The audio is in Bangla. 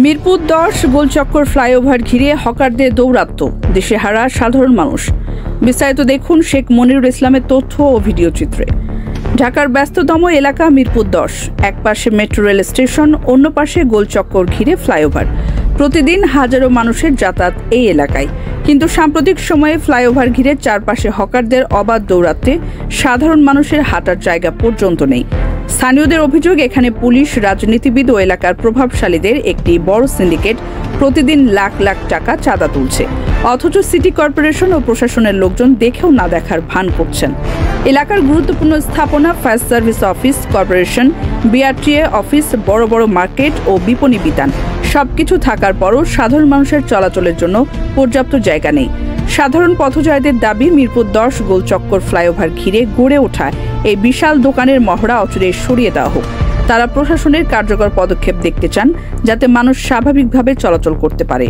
মিরপুর ১০ গোলচক্কর ফ্লাইওভার ঘিরে হকারদের দৌরাত্ম্য, দেশে হারা সাধারণ মানুষ। বিস্তারিত দেখুন শেখ মনিরুল ইসলামের তথ্য ও ভিডিও চিত্রে। ঢাকার ব্যস্ততম এলাকা মিরপুর ১০, এক পাশে মেট্রো রেল স্টেশন, অন্য পাশে গোলচক্কর ঘিরে ফ্লাইওভার। প্রতিদিন হাজারো মানুষের যাতায়াত এই এলাকায়, কিন্তু সাম্প্রতিক সময়ে ফ্লাইওভার ঘিরে চারপাশে হকারদের অবাধ দৌরাত্ম্যে সাধারণ মানুষের হাঁটার জায়গা পর্যন্ত নেই। স্থানীয়দের অভিযোগ, এখানে পুলিশ, রাজনীতিবিদ ও এলাকার প্রভাবশালীদের একটি বড় সিন্ডিকেট প্রতিদিন লাখ লাখ টাকা চাঁদা তুলছে, অথচ সিটি কর্পোরেশন ও প্রশাসনের লোকজন দেখেও না দেখার ভান করছেন। এলাকার গুরুত্বপূর্ণ স্থাপনা, fire service office, corporation, BRTA office, বড় বড় মার্কেট ও বিপণী বিতান সবকিছু থাকার পরও সাধারণ মানুষের চলাচলের জন্য পর্যাপ্ত জায়গা নেই। সাধারণ পথচারীদের দাবি, মিরপুর ১০ গোলচক্কর ফ্লাইওভার ঘিরে গড়ে ওঠা এই বিশাল দোকানের মহড়া অচিরে সরিয়ে দেওয়া হোক। তারা প্রশাসনের কার্যকর পদক্ষেপ দেখতে চান, যাতে মানুষ স্বাভাবিকভাবে চলাচল করতে পারে।